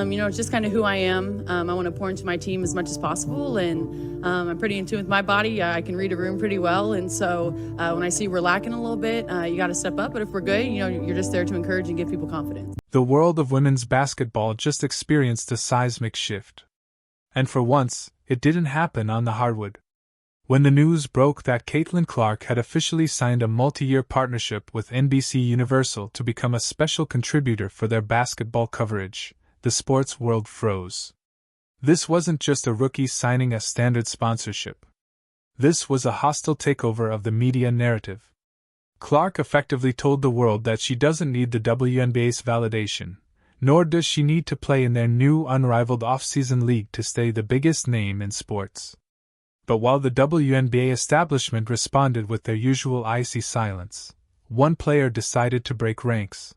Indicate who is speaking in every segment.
Speaker 1: It's just kind of who I am. I want to pour into my team as much as possible, and I'm pretty in tune with my body. I can read a room pretty well, and so when I see we're lacking a little bit, you got to step up. But if we're good, you're just there to encourage and give people confidence.
Speaker 2: The world of women's basketball just experienced a seismic shift. And for once, it didn't happen on the hardwood. When the news broke that Caitlin Clark had officially signed a multi-year partnership with NBC Universal to become a special contributor for their basketball coverage, the sports world froze. This wasn't just a rookie signing a standard sponsorship. This was a hostile takeover of the media narrative. Clark effectively told the world that she doesn't need the WNBA's validation, nor does she need to play in their new unrivaled off-season league to stay the biggest name in sports. But while the WNBA establishment responded with their usual icy silence, one player decided to break ranks.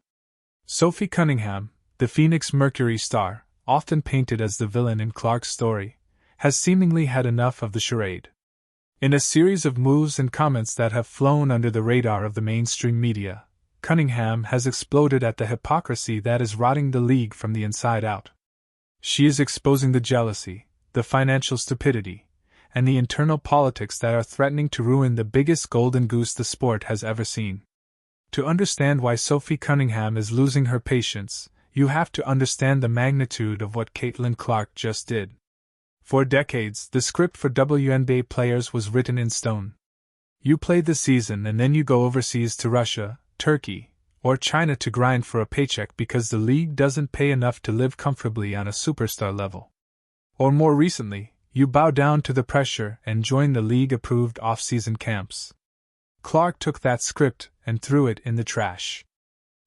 Speaker 2: Sophie Cunningham, the Phoenix Mercury star, often painted as the villain in Clark's story, has seemingly had enough of the charade. In a series of moves and comments that have flown under the radar of the mainstream media, Cunningham has exploded at the hypocrisy that is rotting the league from the inside out. She is exposing the jealousy, the financial stupidity, and the internal politics that are threatening to ruin the biggest golden goose the sport has ever seen. To understand why Sophie Cunningham is losing her patience, you have to understand the magnitude of what Caitlin Clark just did. For decades, the script for WNBA players was written in stone. You play the season and then you go overseas to Russia, Turkey, or China to grind for a paycheck because the league doesn't pay enough to live comfortably on a superstar level. Or more recently, you bow down to the pressure and join the league-approved off-season camps. Clark took that script and threw it in the trash.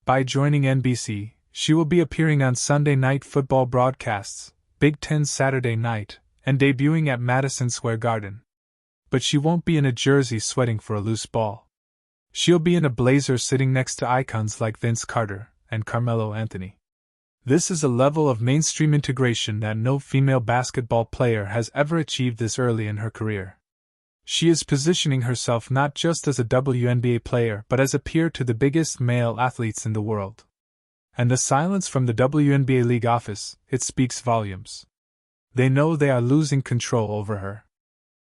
Speaker 2: By joining NBC, she will be appearing on Sunday Night Football broadcasts, Big Ten Saturday Night, and debuting at Madison Square Garden. But she won't be in a jersey sweating for a loose ball. She'll be in a blazer sitting next to icons like Vince Carter and Carmelo Anthony. This is a level of mainstream integration that no female basketball player has ever achieved this early in her career. She is positioning herself not just as a WNBA player but as a peer to the biggest male athletes in the world. And the silence from the WNBA league office, it speaks volumes. They know they are losing control over her.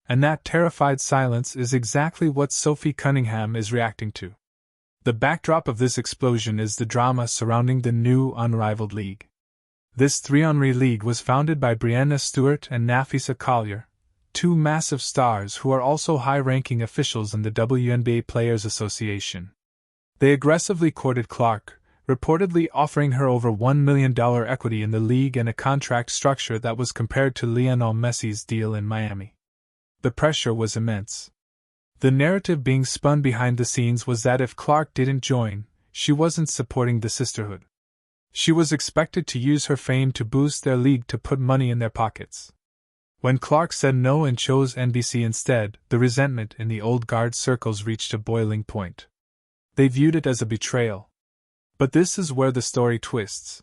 Speaker 2: And that terrified silence is exactly what Sophie Cunningham is reacting to. The backdrop of this explosion is the drama surrounding the new unrivaled league. This 3-on-3 league was founded by Breanna Stewart and Nafisa Collier, two massive stars who are also high-ranking officials in the WNBA Players Association. They aggressively courted Clark, reportedly offering her over $1 million equity in the league and a contract structure that was compared to Lionel Messi's deal in Miami. The pressure was immense. The narrative being spun behind the scenes was that if Clark didn't join, she wasn't supporting the sisterhood. She was expected to use her fame to boost their league to put money in their pockets. When Clark said no and chose NBC instead, the resentment in the old guard circles reached a boiling point. They viewed it as a betrayal. But this is where the story twists.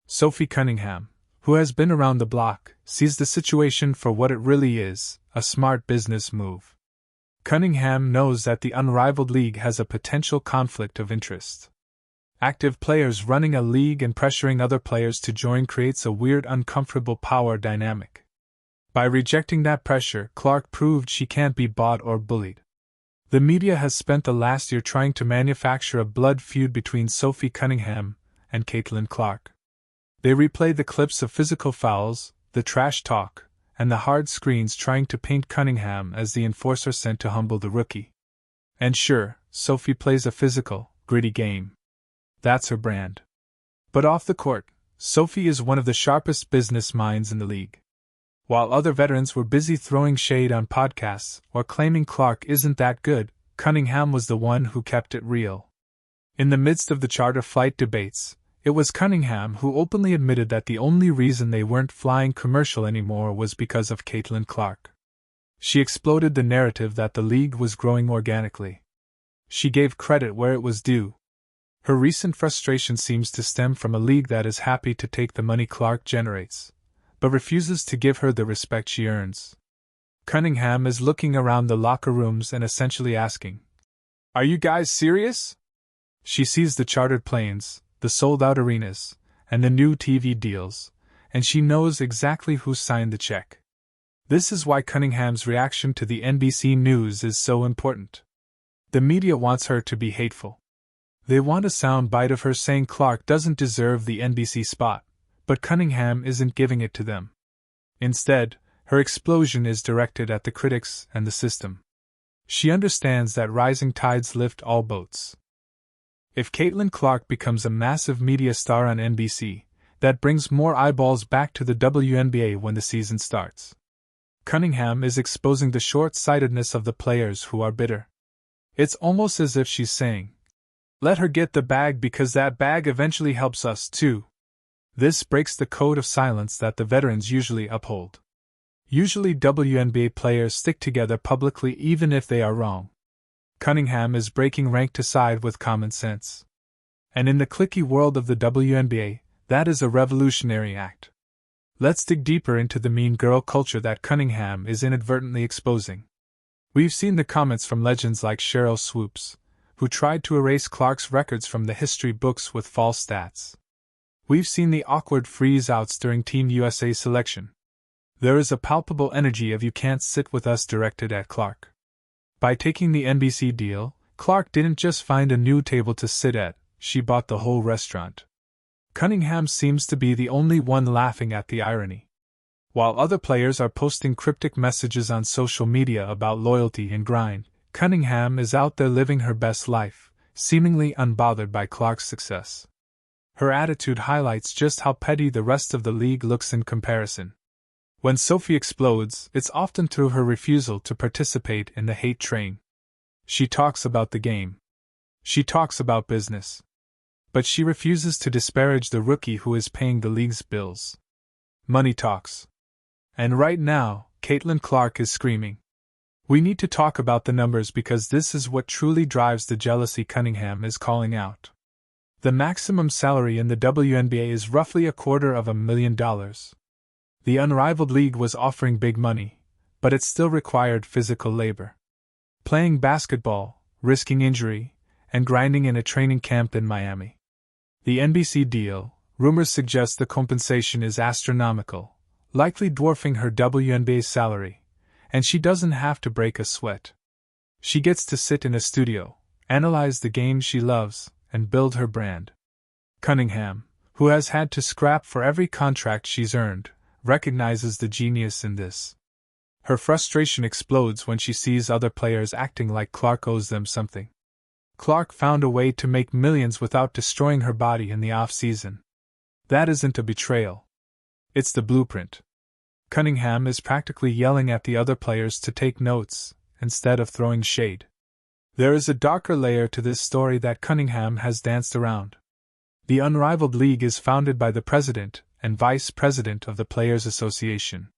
Speaker 2: Sophie Cunningham, who has been around the block, sees the situation for what it really is, a smart business move. Cunningham knows that the unrivaled league has a potential conflict of interest. Active players running a league and pressuring other players to join creates a weird, uncomfortable power dynamic. By rejecting that pressure, Clark proved she can't be bought or bullied. The media has spent the last year trying to manufacture a blood feud between Sophie Cunningham and Caitlin Clark. They replay the clips of physical fouls, the trash talk, and the hard screens trying to paint Cunningham as the enforcer sent to humble the rookie. And sure, Sophie plays a physical, gritty game. That's her brand. But off the court, Sophie is one of the sharpest business minds in the league. While other veterans were busy throwing shade on podcasts or claiming Clark isn't that good, Cunningham was the one who kept it real. In the midst of the charter flight debates, it was Cunningham who openly admitted that the only reason they weren't flying commercial anymore was because of Caitlin Clark. She exploded the narrative that the league was growing organically. She gave credit where it was due. Her recent frustration seems to stem from a league that is happy to take the money Clark generates, but refuses to give her the respect she earns. Cunningham is looking around the locker rooms and essentially asking, "Are you guys serious?" She sees the chartered planes, the sold-out arenas, and the new TV deals, and she knows exactly who signed the check. This is why Cunningham's reaction to the NBC news is so important. The media wants her to be hateful. They want a sound bite of her saying Clark doesn't deserve the NBC spot, but Cunningham isn't giving it to them. Instead, her explosion is directed at the critics and the system. She understands that rising tides lift all boats. If Caitlin Clark becomes a massive media star on NBC, that brings more eyeballs back to the WNBA when the season starts. Cunningham is exposing the short-sightedness of the players who are bitter. It's almost as if she's saying, "Let her get the bag because that bag eventually helps us too." This breaks the code of silence that the veterans usually uphold. Usually WNBA players stick together publicly even if they are wrong. Cunningham is breaking rank to side with common sense. And in the cliquey world of the WNBA, that is a revolutionary act. Let's dig deeper into the mean girl culture that Cunningham is inadvertently exposing. We've seen the comments from legends like Sheryl Swoops, who tried to erase Clark's records from the history books with false stats. We've seen the awkward freeze-outs during Team USA selection. There is a palpable energy of "you can't sit with us" directed at Clark. By taking the NBC deal, Clark didn't just find a new table to sit at, she bought the whole restaurant. Cunningham seems to be the only one laughing at the irony. While other players are posting cryptic messages on social media about loyalty and grind, Cunningham is out there living her best life, seemingly unbothered by Clark's success. Her attitude highlights just how petty the rest of the league looks in comparison. When Sophie explodes, it's often through her refusal to participate in the hate train. She talks about the game. She talks about business. But she refuses to disparage the rookie who is paying the league's bills. Money talks. And right now, Caitlin Clark is screaming. We need to talk about the numbers because this is what truly drives the jealousy Cunningham is calling out. The maximum salary in the WNBA is roughly $250,000. The unrivaled league was offering big money, but it still required physical labor. Playing basketball, risking injury, and grinding in a training camp in Miami. The NBC deal, rumors suggest the compensation is astronomical, likely dwarfing her WNBA salary, and she doesn't have to break a sweat. She gets to sit in a studio, analyze the game she loves, and build her brand. Cunningham, who has had to scrap for every contract she's earned, recognizes the genius in this. Her frustration explodes when she sees other players acting like Clark owes them something. Clark found a way to make millions without destroying her body in the off-season. That isn't a betrayal. It's the blueprint. Cunningham is practically yelling at the other players to take notes, instead of throwing shade. There is a darker layer to this story that Cunningham has danced around. The unrivaled league is founded by the president and vice president of the Players Association.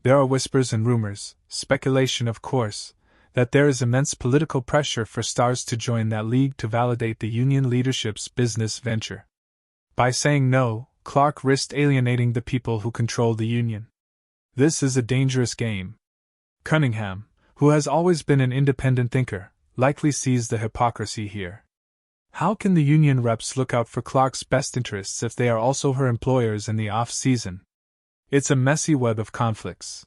Speaker 2: There are whispers and rumors, speculation of course, that there is immense political pressure for stars to join that league to validate the union leadership's business venture. By saying no, Clark risked alienating the people who control the union. This is a dangerous game. Cunningham, who has always been an independent thinker, likely sees the hypocrisy here. How can the union reps look out for Clark's best interests if they are also her employers in the off-season? It's a messy web of conflicts.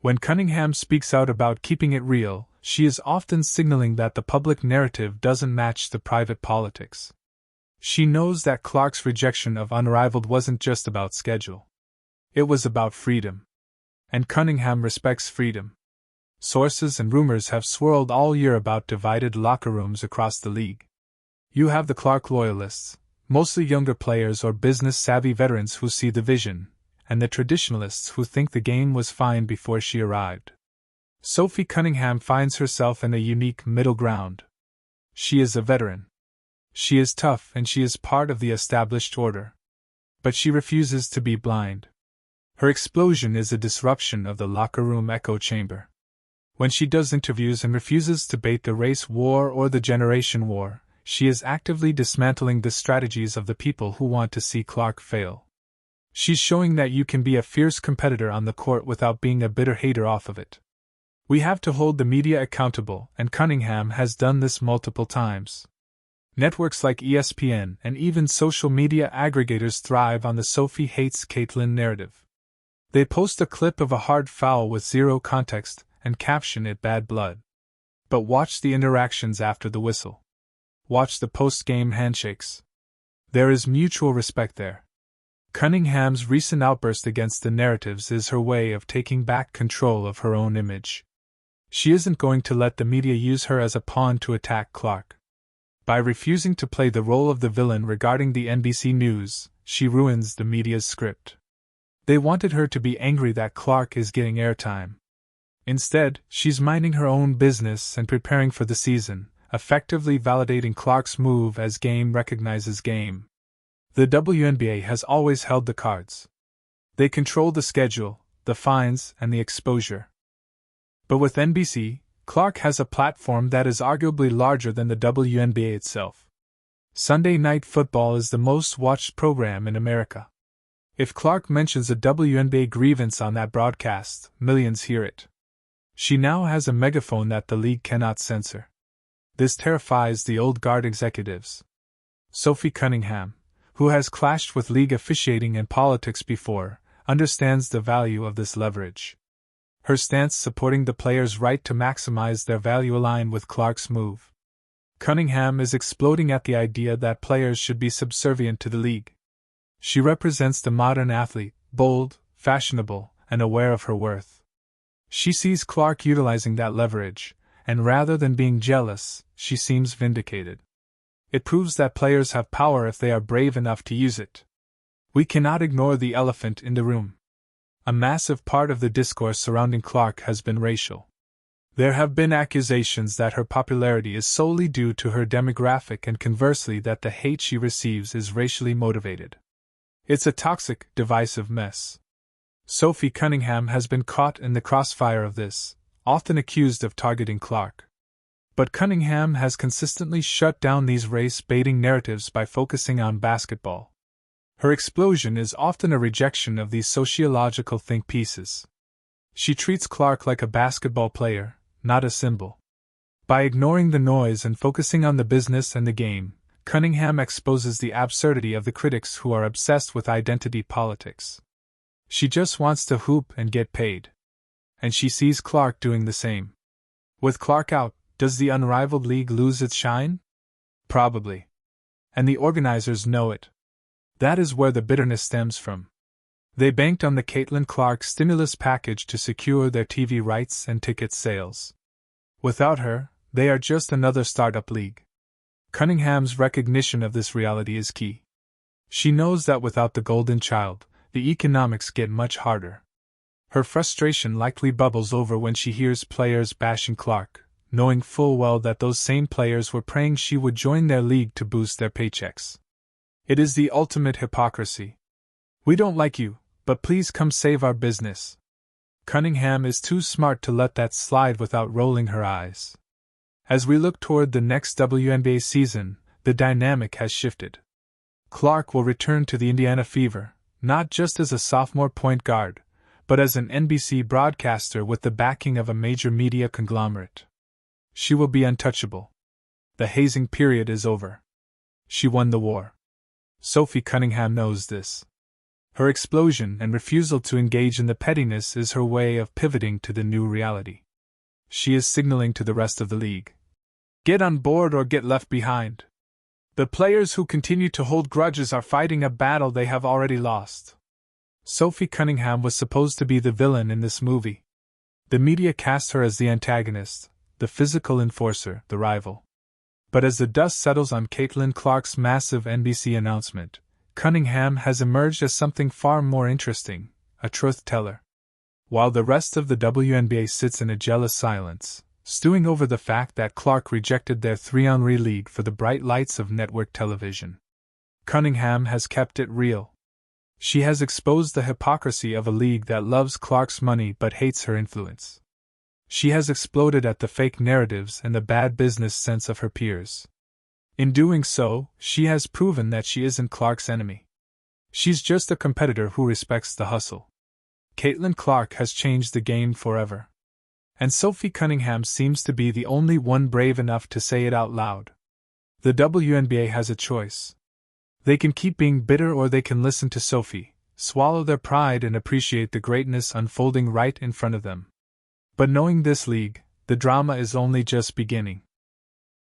Speaker 2: When Cunningham speaks out about keeping it real, she is often signaling that the public narrative doesn't match the private politics. She knows that Clark's rejection of Unrivaled wasn't just about schedule. It was about freedom. And Cunningham respects freedom. Sources and rumors have swirled all year about divided locker rooms across the league. You have the Clark loyalists, mostly younger players or business-savvy veterans who see the vision, and the traditionalists who think the game was fine before she arrived. Sophie Cunningham finds herself in a unique middle ground. She is a veteran. She is tough and she is part of the established order. But she refuses to be blind. Her explosion is a disruption of the locker room echo chamber. When she does interviews and refuses to bait the race war or the generation war, she is actively dismantling the strategies of the people who want to see Clark fail. She's showing that you can be a fierce competitor on the court without being a bitter hater off of it. We have to hold the media accountable, and Cunningham has done this multiple times. Networks like ESPN and even social media aggregators thrive on the Sophie hates Caitlin narrative. They post a clip of a hard foul with zero context and caption it bad blood. But watch the interactions after the whistle. Watch the post-game handshakes. There is mutual respect there. Cunningham's recent outburst against the narratives is her way of taking back control of her own image. She isn't going to let the media use her as a pawn to attack Clark. By refusing to play the role of the villain regarding the NBC News, she ruins the media's script. They wanted her to be angry that Clark is getting airtime. Instead, she's minding her own business and preparing for the season, effectively validating Clark's move as game recognizes game. The WNBA has always held the cards. They control the schedule, the fines, and the exposure. But with NBC, Clark has a platform that is arguably larger than the WNBA itself. Sunday Night Football is the most watched program in America. If Clark mentions a WNBA grievance on that broadcast, millions hear it. She now has a megaphone that the league cannot censor. This terrifies the old guard executives. Sophie Cunningham, who has clashed with league officiating and politics before, understands the value of this leverage. Her stance supporting the players' right to maximize their value align with Clark's move. Cunningham is exploding at the idea that players should be subservient to the league. She represents the modern athlete, bold, fashionable, and aware of her worth. She sees Clark utilizing that leverage, and rather than being jealous, she seems vindicated. It proves that players have power if they are brave enough to use it. We cannot ignore the elephant in the room. A massive part of the discourse surrounding Clark has been racial. There have been accusations that her popularity is solely due to her demographic and conversely that the hate she receives is racially motivated. It's a toxic, divisive mess. Sophie Cunningham has been caught in the crossfire of this, often accused of targeting Clark. But Cunningham has consistently shut down these race-baiting narratives by focusing on basketball. Her explosion is often a rejection of these sociological think pieces. She treats Clark like a basketball player, not a symbol. By ignoring the noise and focusing on the business and the game, Cunningham exposes the absurdity of the critics who are obsessed with identity politics. She just wants to hoop and get paid. And she sees Clark doing the same. With Clark out, does the unrivaled league lose its shine? Probably. And the organizers know it. That is where the bitterness stems from. They banked on the Caitlin Clark stimulus package to secure their TV rights and ticket sales. Without her, they are just another startup league. Cunningham's recognition of this reality is key. She knows that without the golden child, the economics get much harder. Her frustration likely bubbles over when she hears players bashing Clark, knowing full well that those same players were praying she would join their league to boost their paychecks. It is the ultimate hypocrisy. We don't like you, but please come save our business. Cunningham is too smart to let that slide without rolling her eyes. As we look toward the next WNBA season, the dynamic has shifted. Clark will return to the Indiana Fever, not just as a sophomore point guard, but as an NBC broadcaster with the backing of a major media conglomerate. She will be untouchable. The hazing period is over. She won the war. Sophie Cunningham knows this. Her explosion and refusal to engage in the pettiness is her way of pivoting to the new reality. She is signaling to the rest of the league. Get on board or get left behind. The players who continue to hold grudges are fighting a battle they have already lost. Sophie Cunningham was supposed to be the villain in this movie. The media cast her as the antagonist, the physical enforcer, the rival. But as the dust settles on Caitlin Clark's massive NBC announcement, Cunningham has emerged as something far more interesting, a truth teller. While the rest of the WNBA sits in a jealous silence, stewing over the fact that Clark rejected their 3-on-3 league for the bright lights of network television, Cunningham has kept it real. She has exposed the hypocrisy of a league that loves Clark's money but hates her influence. She has exploded at the fake narratives and the bad business sense of her peers. In doing so, she has proven that she isn't Clark's enemy. She's just a competitor who respects the hustle. Caitlin Clark has changed the game forever. And Sophie Cunningham seems to be the only one brave enough to say it out loud. The WNBA has a choice. They can keep being bitter or they can listen to Sophie, swallow their pride and appreciate the greatness unfolding right in front of them. But knowing this league, the drama is only just beginning.